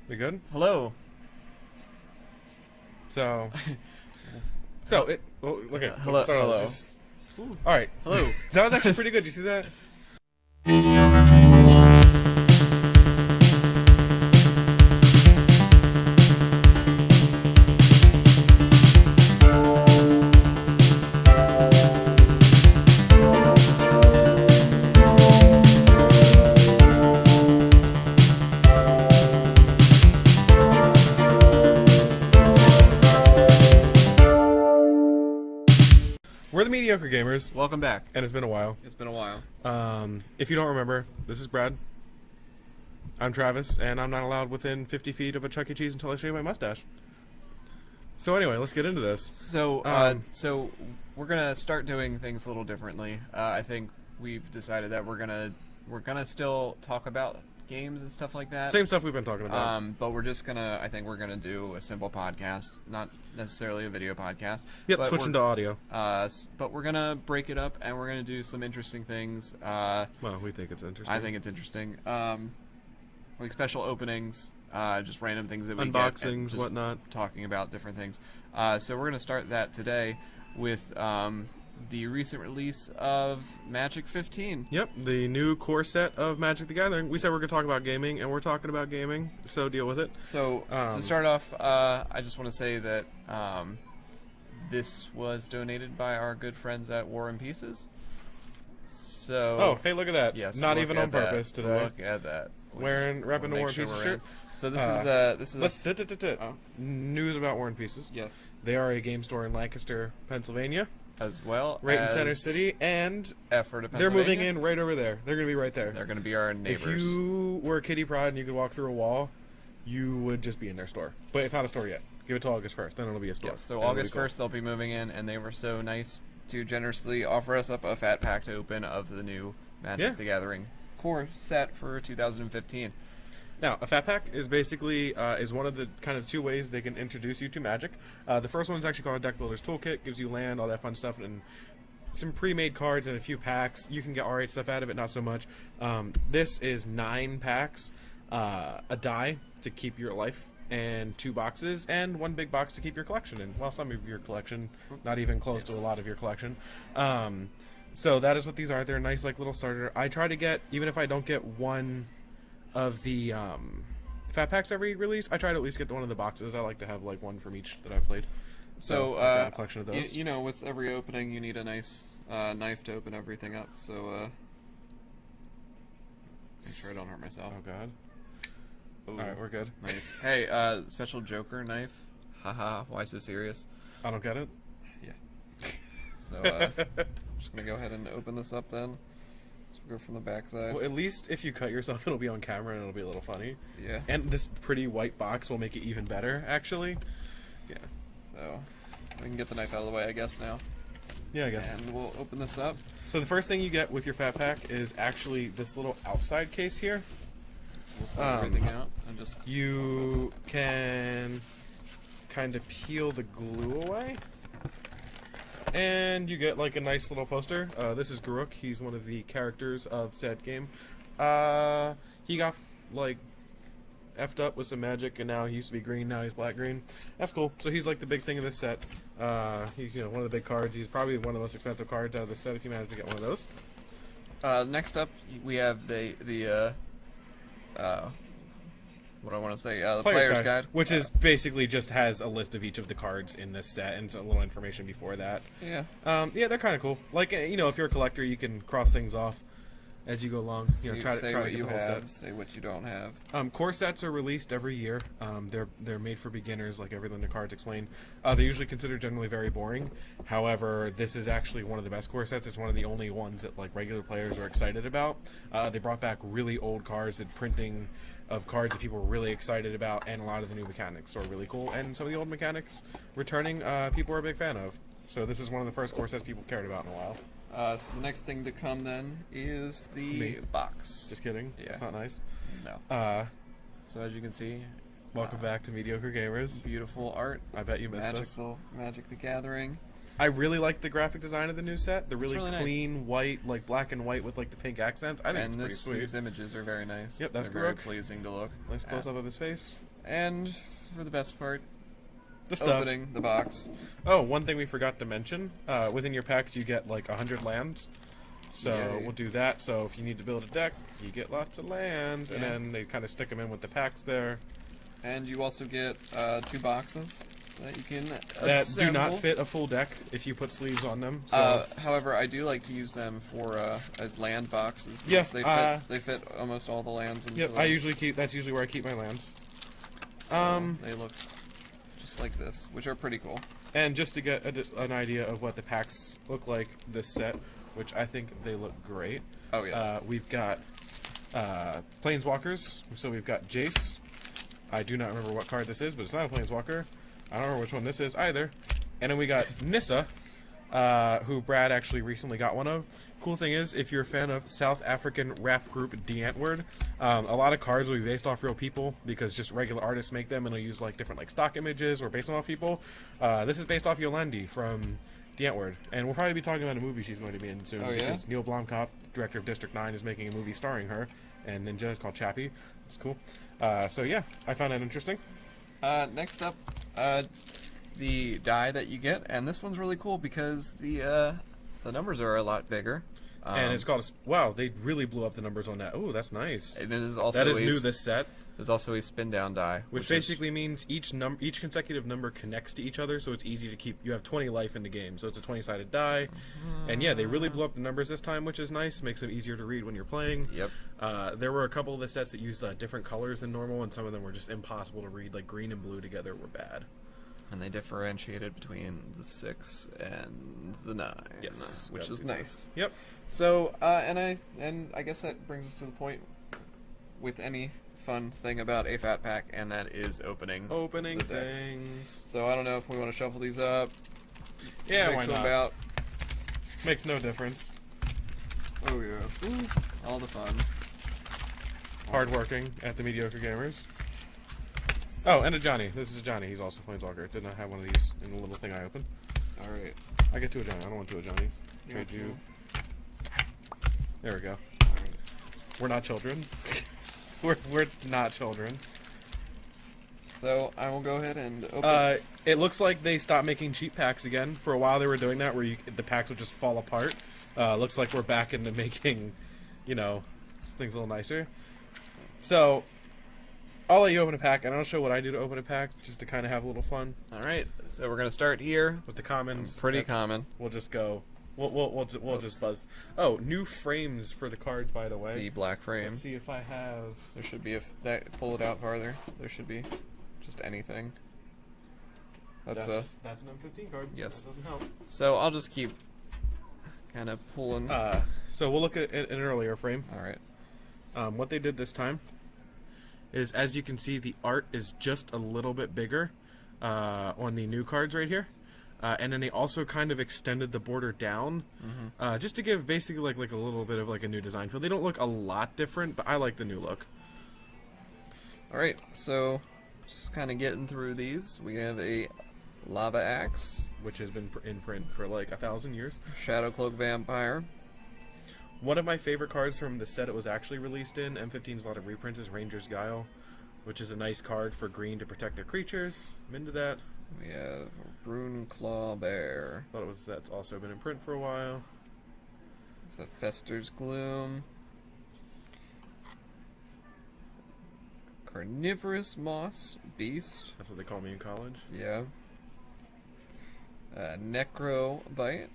We good? Hello. So, okay. Hello. Start all Hello. this. All right. Hello. That was actually pretty good. You see that? We're the Mediocre Gamers, Welcome back. and it's been a while. It's been a while. If you don't remember, this is Brad. I'm Travis, and I'm not allowed within 50 feet of a Chuck E. Cheese until I shave my mustache. So anyway, let's get into this. So we're gonna start doing things a little differently. I think we've decided that we're gonna still talk about games and stuff like that. Same stuff we've been talking about. But we're just gonna. I think we're gonna do a simple podcast, not necessarily a video podcast. Yep, but switching to audio. But we're gonna break it up, and we're gonna do some interesting things. Well, we think it's interesting. I think it's interesting. Like special openings, just random things that we get, Unboxings, and just whatnot. talking about different things. So we're gonna start that today with the recent release of Magic15. Yep, the new core set of Magic the Gathering. We said we're going to talk about gaming, and we're talking about gaming, so deal with it. So to start off, I just want to say that this was donated by our good friends at War and Pieces. So Oh, hey, look at that. yes, Not look even at on purpose that. today. Look at that. Repping the War and Pieces shirt. So this is Let's news about War and Pieces. yes, They are a game store in Lancaster, Pennsylvania, as well right as in Center City, and Ephrata, they're moving Pennsylvania. in right over there. They're going to be right there. They're going to be our neighbors. If you were a Kitty Pride and you could walk through a wall, you would just be in their store. But it's not a store yet. Give it to August 1st, then it'll be a store. Yes, so And it'll August be cool. 1st they'll be moving in, and they were so nice to generously offer us up a fat pack to open of the new Magic Yeah. the Gathering core set for 2015. Now, a Fat Pack is basically is one of the kind of two ways they can introduce you to Magic. The first one is actually called a Deck Builder's Toolkit. Gives you land, all that fun stuff, and some pre-made cards and a few packs. You can get alright stuff out of it, not so much. This is 9 packs, a die to keep your life, and 2 boxes, and 1 big box to keep your collection in. Well, some of your collection, not even close to a lot of your collection. So that is what these are. They're a nice, like, little starter. I try to get, even if I don't get one of the Fat Packs every release, I try to at least get one of the boxes. I like to have, like, one from each that I've played. So, I've got a collection of those. you know, with every opening, you need a nice knife to open everything up. So, make sure I don't hurt myself. Oh, God. Ooh, Alright, we're good. nice. Hey, special Joker knife. Haha, why so serious? I don't get it. Yeah. So, I'm just gonna go ahead and open this up then. So we'll go from the back side. Well, at least if you cut yourself, it'll be on camera and it'll be a little funny. Yeah. And this pretty white box will make it even better, actually. Yeah. So, we can get the knife out of the way, I guess, now. Yeah, I guess. And we'll open this up. So the first thing you get with your Fat Pack is actually this little outside case here. So we'll set everything out and just... You can kind of peel the glue away. And you get like a nice little poster. This is Garuk. He's one of the characters of said game. He got like effed up with some magic, and now he used to be green. Now he's black-green. That's cool. So he's like the big thing of this set. He's one of the big cards. He's probably one of the most expensive cards out of the set if you manage to get one of those. Next up, we have the what do I want to say? The Player's Guide. Which is basically just has a list of each of the cards in this set and a little information before that. Yeah. Yeah, they're kind of cool. Like, if you're a collector, you can cross things off as you go along. Try say to what get you the whole have, set. say what you don't have. Core sets are released every year. They're made for beginners, like everything the cards explain. They're usually considered generally very boring. However, this is actually one of the best core sets. It's one of the only ones that like regular players are excited about. They brought back really old cards and printing of cards that people were really excited about, and a lot of the new mechanics are really cool. And some of the old mechanics returning, people are a big fan of. So this is one of the first core sets people cared about in a while. So the next thing to come then is the Me. box. Just kidding. Yeah. It's not nice. No. So as you can see, Welcome back to Mediocre Gamers. beautiful art. I bet you missed us. Magic the Gathering. I really like the graphic design of the new set. The really, really nice. clean white, like black and white with like the pink accents. I think And it's pretty sweet. these images are very nice. Yep, that's They're very Garuk. pleasing to look. Nice close up of his face. and for the best part, The stuff. opening the box. Oh, one thing we forgot to mention, within your packs you get like 100 lands. So Yay. we'll do that. So if you need to build a deck, you get lots of land, and Yeah. then they kind of stick them in with the packs there. And you also get 2 boxes that you can That assemble. do not fit a full deck if you put sleeves on them. So However, I do like to use them for as land boxes. Yeah, Because they fit almost all the lands. Into yep, them. I usually keep. That's usually where I keep my lands. So they look just like this, which are pretty cool. And just to get an idea of what the packs look like this set, which I think they look great. Oh yes. We've got Planeswalkers. So we've got Jace. I do not remember what card this is, but it's not a Planeswalker. I don't remember which one this is either. And then we got Nissa, who Brad actually recently got one of. Cool thing is, if you're a fan of South African rap group D'Antwoord, a lot of cards will be based off real people because just regular artists make them and they'll use like different like stock images or based off people. This is based off Yolandi from D'Antwoord, and we'll probably be talking about a movie she's going to be in soon. Oh, yeah? Because Neil Blomkamp, director of District 9, is making a movie starring her and Ninja. It's called Chappie. It's cool. So yeah, I found that interesting. Next up, the die that you get, and this one's really cool because the numbers are a lot bigger. And it's called wow, they really blew up the numbers on that. Oh, that's nice. It is also That is new this set, There's also a spin down die, which basically means each consecutive number connects to each other, so it's easy to keep. You have 20 life in the game, so it's a 20-sided die. And yeah, they really blew up the numbers this time, which is nice. Makes them easier to read when you're playing. Yep. There were a couple of the sets that used different colors than normal, and some of them were just impossible to read. Like green and blue together were bad. And they differentiated between the 6 and the 9. Yes, which gotta is do that. nice. Yep. So, and I guess that brings us to the point with any fun thing about a fat pack, and that is opening Opening the decks. things. So I don't know if we want to shuffle these up. Yeah, why mix them not? about. Makes no difference. Oh yeah, ooh, all the fun. Hardworking at the Mediocre Gamers. Oh, and a Johnny. This is a Johnny. He's also Planeswalker. Did not have one of these in the little thing I opened. All right. I get two of Johnny. I don't want two of Johnnies. You Trade want you. two? There we go. All right. We're not children. we're not children. So I will go ahead and open. It looks like they stopped making cheap packs again. For a while they were doing that, where the packs would just fall apart. Looks like we're back into making, things a little nicer. So, I'll let you open a pack, and I'll show what I do to open a pack, just to kind of have a little fun All right. So we're gonna start here. with the commons. Pretty common. We'll just go. We'll just buzz. Oh, new frames for the cards, by the way. The black frame. Let's see if I have. There should be pull it out farther. There should be just anything. That's That's an M15 card. Yes. That doesn't help. So I'll just keep kind of pulling. So we'll look at an earlier frame. All right. What they did this time is, as you can see, the art is just a little bit bigger on the new cards right here. And then they also kind of extended the border down, just to give basically like a little bit of like a new design feel. They don't look a lot different, but I like the new look. All right. So just kind of getting through these. We have a lava axe, Which has been in print for like 1,000 years. shadow cloak vampire. One of my favorite cards from the set it was actually released in, M15's a lot of reprints, is Ranger's Guile, which is a nice card for green to protect their creatures. I'm into that. We have rune claw bear. That's also been in print for a while. Is that Fester's gloom? Carnivorous moss beast. That's what they call me in college. Yeah. Necro bite.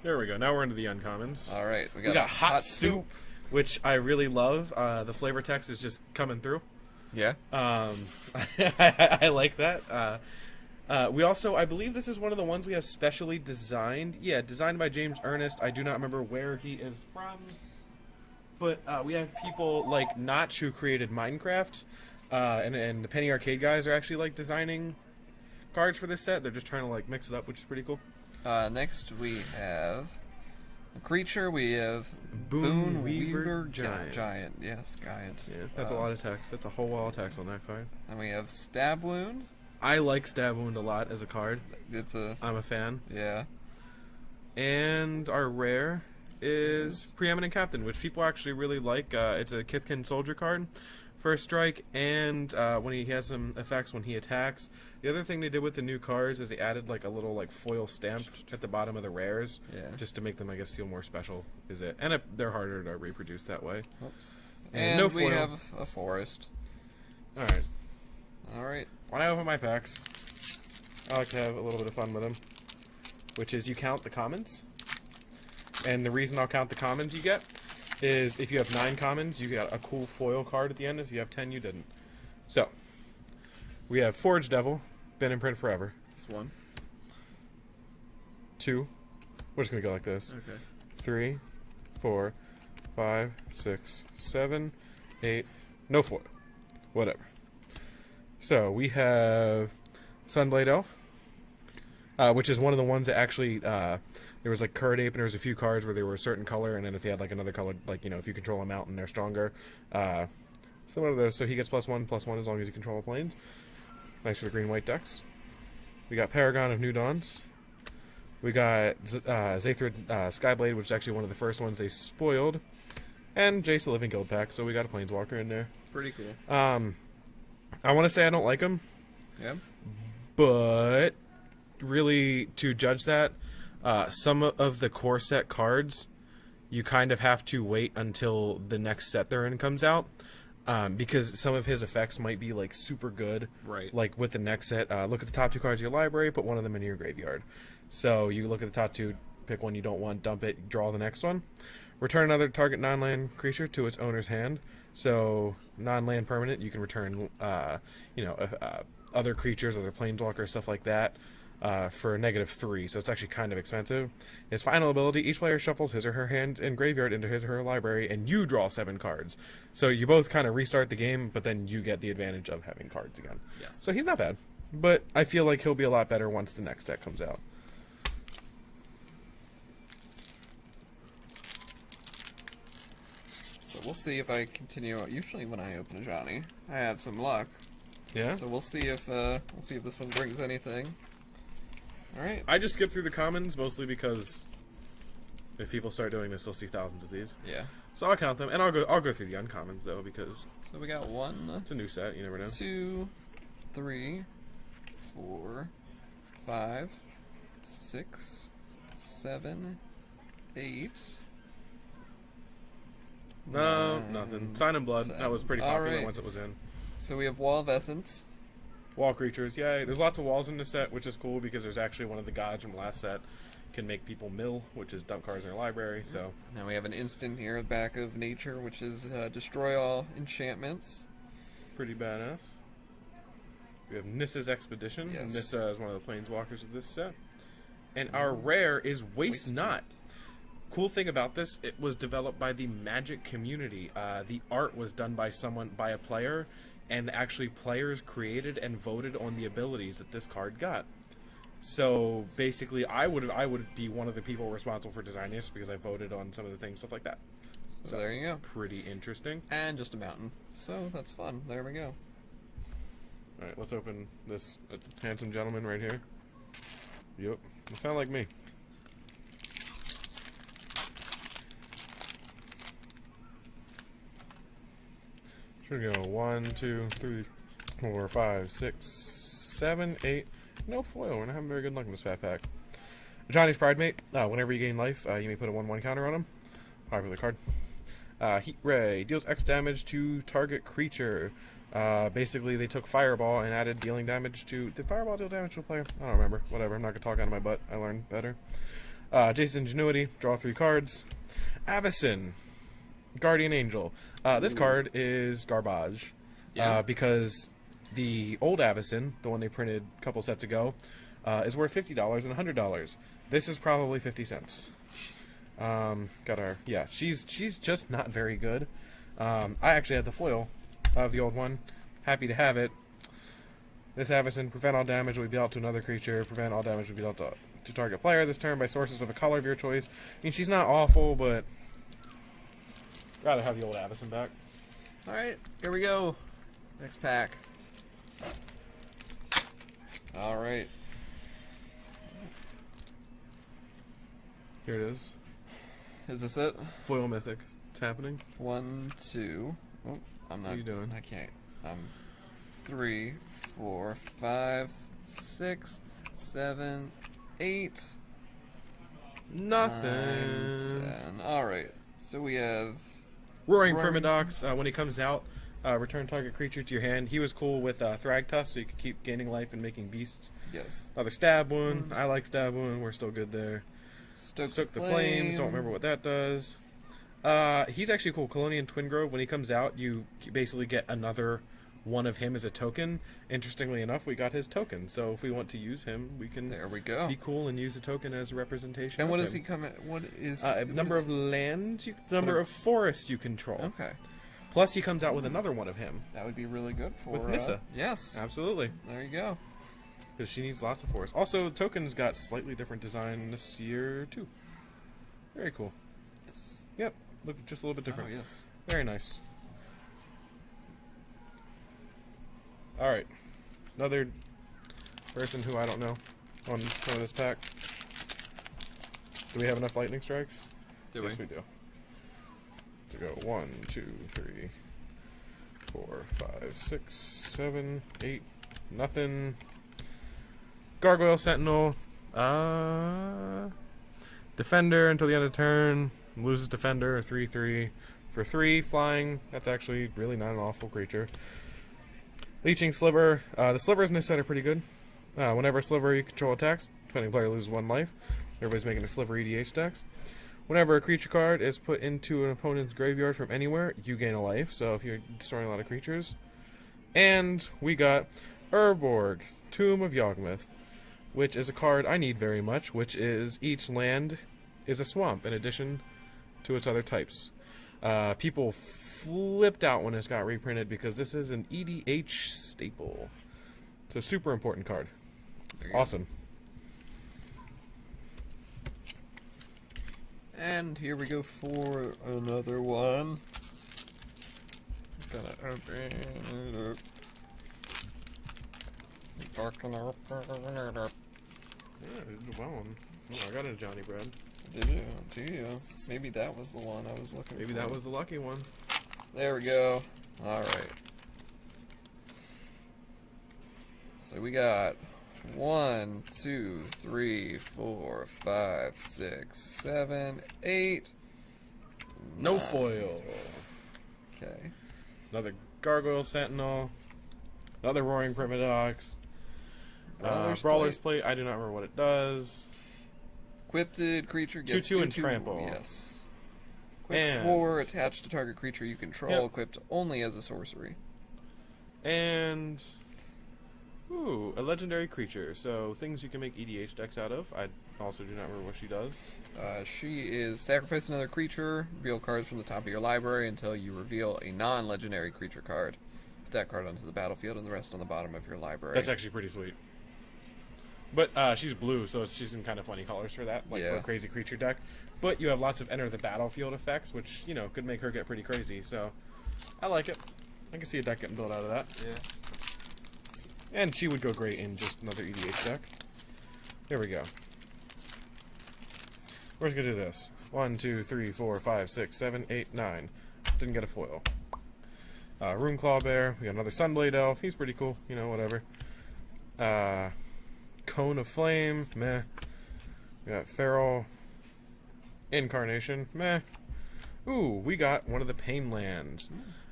There we go. Now we're into the uncommons. All right, we We got, got a hot soup, which I really love. The flavor text is just coming through. Yeah. I like that. We also, I believe this is one of the ones we have specially designed. Yeah, designed by James Ernest. I do not remember where he is from. But we have people like Notch who created Minecraft. And the Penny Arcade guys are actually like designing cards for this set. They're just trying to like mix it up, which is pretty cool. Next we have a creature. We have Boon Weaver Weaver Giant. Giant. Yes, giant. Yeah, that's a lot of text. That's a whole wall of text on that card. And we have Stab Wound. I like Stab Wound a lot as a card. It's a I'm a fan. yeah. And our rare is Preeminent Captain, which people actually really like. It's a Kithkin Soldier card. First strike, and when he has some effects when he attacks. The other thing they did with the new cards is they added like a little like foil stamp at the bottom of the rares, just to make them, I guess, feel more special. Is it? And they're harder to reproduce that way. Oops. And And no we foil. have a forest. All right. All right. When I open my packs, I like to have a little bit of fun with them, which is you count the commons. And the reason I'll count the commons you get is if you have 9 commons, you got a cool foil card at the end. If you have 10, you didn't. So, we have Forge Devil, been in print forever. This one. 2. We're just going to go like this. Okay. 3, 4, 5, 6, 7, 8. No foil. Whatever. So, we have Sunblade Elf, which is one of the ones that actually, there was like Curd Ape, and there was a few cards where they were a certain color, and then if you had like another color, like, you know, if you control a mountain, they're stronger. Similar to those, so he gets +1/+1 as long as you control planes. Nice for the green-white decks. We got Paragon of New Dawns. We got Zathrid Skyblade, which is actually one of the first ones they spoiled. And Jace the Living Guild pack, so we got a Planeswalker in there. Pretty cool. I want to say I don't like him, Yeah. but really, to judge that, some of the core set cards, you kind of have to wait until the next set they're in comes out, because some of his effects might be like super good. Right. Like with the next set, look at the top 2 cards of your library, put one of them in your graveyard. So you look at the top 2, pick one you don't want, dump it, draw the next one. Return another target non-land creature to its owner's hand. So non-land permanent, you can return, other creatures, other planeswalkers, stuff like that. For -3, so it's actually kind of expensive. His final ability, each player shuffles his or her hand and graveyard into his or her library, and you draw 7 cards. So you both kind of restart the game, but then you get the advantage of having cards again. Yes. So he's not bad, but I feel like he'll be a lot better once the next deck comes out. So we'll see if I continue. Usually when I open a Johnny, I have some luck. Yeah? So we'll see if this one brings anything. All right. I just skip through the commons, mostly because if people start doing this, they'll see thousands of these. Yeah. So I'll count them, and I'll go through the uncommons, though, because So we got 1, it's a new set, you never know. 2, 3, 4, 5, 6, 7, 8. No, 9, nothing. Sign in Blood, that was pretty popular Alright. once it was in. So we have Wall of Essence. Wall creatures, yeah. There's lots of walls in this set, which is cool because there's actually one of the gods from the last set can make people mill, which is dump cards in their library. So Now we have an instant here at the back of Nature, which is destroy all enchantments. pretty badass. We have Nissa's Expedition. Yes. Nissa is one of the planeswalkers of this set. And our rare is Waste Not. Cool thing about this, it was developed by the Magic community. The art was done by a player, and actually players created and voted on the abilities that this card got. So basically, I would be one of the people responsible for designing this because I voted on some of the things, stuff like that. So there you go. Pretty interesting. And just a mountain. So that's fun. There we go. All right, let's open this handsome gentleman right here. Yep, you sound like me. Should we go 1, 2, 3, 4, 5, 6, 7, 8. No foil. We're not having very good luck in this fat pack. Johnny's Pride Mate. Whenever you gain life, you may put a 1/1 counter on him. Popular card. Heat Ray deals X damage to target creature. Basically, they took Fireball and added dealing damage to. Did Fireball deal damage to a player? I don't remember. Whatever. I'm not gonna talk out of my butt. I learned better. Jason's Ingenuity. Draw 3 cards. Avacyn. Guardian Angel. This card is garbage. Yeah. Because the old Avacyn, the one they printed a couple sets ago, is worth $50 and $100. This is probably 50 cents. She's just not very good. I actually had the foil of the old one. Happy to have it. This Avacyn, prevent all damage will be dealt to another creature. Prevent all damage will be dealt to target player this turn by sources of a color of your choice. I mean, she's not awful, but rather have the old Avacyn back. Alright, here we go. Next pack. Alright. Here it is. Is this it? Foil Mythic. It's happening. 1, 2. Oh, I'm not. What are you doing? I can't. 3, 4, 5, 6, 7, 8. Nothing. 9, 10. All right. So we have Roaring Roaring- Primidox, when he comes out, return target creature to your hand. He was cool with Thragtusk, so you could keep gaining life and making beasts. yes. Another Stab Wound. I like Stab Wound. We're still good there. Stoke the Flames. Don't remember what that does. He's actually cool. Colonian Twin Grove. When he comes out, you basically get another one of him as a token. Interestingly enough, we got his token. So if we want to use him, we can There we go. be cool and use the token as a representation. And what of does he him. come at? What is Number of lands, number of forests you control. Okay. Plus, he comes out with another one of him. That would be really good for With Nissa. Yes. Absolutely. There you go. Because she needs lots of forests. Also, tokens got slightly different design this year, too. Very cool. Yes. Yep. Look just a little bit different. Oh yes. Very nice. Alright. Another person who I don't know on some of this pack. Do we have enough lightning strikes? Do Yes, we do. To go 1, 2, 3, 4, 5, 6, 7, 8. Nothing. Gargoyle Sentinel. Defender until the end of turn. Loses Defender. 3/3. For 3 flying. That's actually really not an awful creature. Leeching Sliver. The slivers in this set are pretty good. Whenever a sliver you control attacks, defending player loses 1 life. Everybody's making a sliver EDH decks. Whenever a creature card is put into an opponent's graveyard from anywhere, you gain a life. So if you're destroying a lot of creatures. And we got Urborg, Tomb of Yawgmoth, which is a card I need very much, which is each land is a swamp in addition to its other types. People flipped out when this got reprinted because this is an EDH staple. It's a super important card. There you go. Awesome. And here we go for another one. Gonna open it up. Open it up. Yeah, this is a well one. Oh, I got a Johnny Bread. Did you? Do you? Maybe that was the one I was looking for. Maybe that was the lucky one. There we go. Alright. So we got 1, 2, 3, 4, 5, 6, 7, 8. No 9. foil. Okay. Another Gargoyle Sentinel. Another Roaring Primidox. Brawler's Plate. I do not remember what it does. Equipped creature gets 2/2 and 2/2. trample. Yes. Equipped And 4, attached to target creature you control, Yep. equipped only as a sorcery. And ooh, a legendary creature. So things you can make EDH decks out of. I also do not remember what she does. She is sacrifice another creature, reveal cards from the top of your library until you reveal a non-legendary creature card. Put that card onto the battlefield and the rest on the bottom of your library. That's actually pretty sweet. But she's blue, so she's in kind of funny colors for that, like for Yeah. a crazy creature deck. But you have lots of enter the battlefield effects, which, you know, could make her get pretty crazy. So I like it. I can see a deck getting built out of that. Yeah. And she would go great in just another EDH deck. There we go. We're just gonna do this. 1, 2, 3, 4, 5, 6, 7, 8, 9. Didn't get a foil. Runeclaw Bear. We got another Sunblade Elf. He's pretty cool. You know, whatever. Cone of Flame. Meh. We got Feral Incarnation. Meh. Ooh, we got one of the Pain Lands.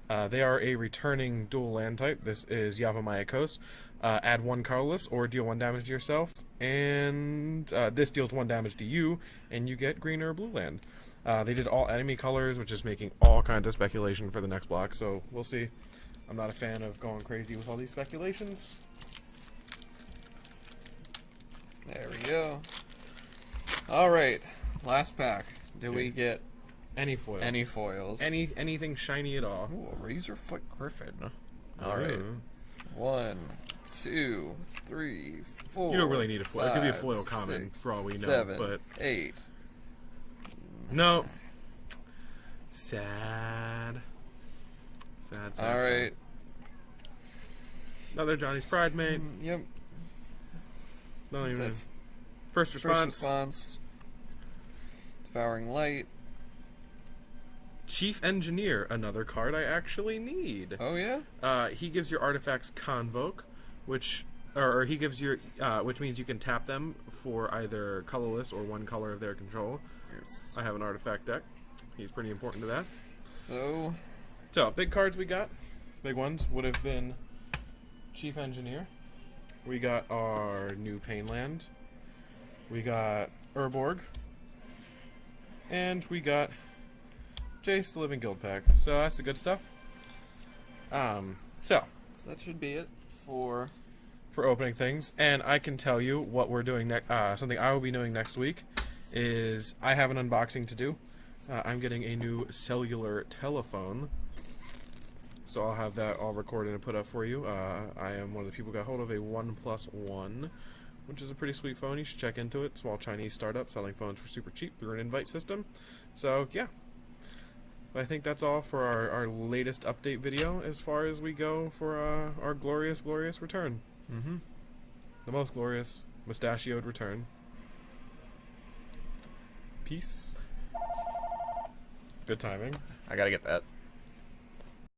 They are a returning dual land type. This is Yavimaya Coast. Add 1 colorless or deal 1 damage to yourself. And this deals 1 damage to you, and you get green or blue land. They did all enemy colors, which is making all kinds of speculation for the next block, so we'll see. I'm not a fan of going crazy with all these speculations. There we go. Alright, last pack. Do we get Any foil. any foils? Anything shiny at all. Ooh, a Razorfoot Griffin. Alright. Ooh. 1, 2, 3, 4. You don't really need a foil. It could be a 5, foil common, 6, for all we know, 7, but 8. no. Sad. Sad. Alright. Another Johnny's Pride mate. Yep. Not Is that even. First response. Devouring Light. Chief Engineer, another card I actually need. Oh yeah. He gives your artifacts Convoke, which he gives your which means you can tap them for either colorless or one color of their control. Yes. I have an artifact deck. He's pretty important to that. So big cards we got. Big ones would have been Chief Engineer. We got our new Painland. We got Urborg. And we got Jace the Living Guild Pack. So that's the good stuff. So that should be it for opening things. And I can tell you what we're doing next. Something I will be doing next week is I have an unboxing to do. I'm getting a new cellular telephone. So I'll have that all recorded and put up for you. I am one of the people who got hold of a OnePlus which is a pretty sweet phone. You should check into it. Small Chinese startup selling phones for super cheap through an invite system. So yeah. But I think that's all for our latest update video as far as we go for our glorious, glorious return. The most glorious, mustachioed return. Peace. Good timing. I gotta get that.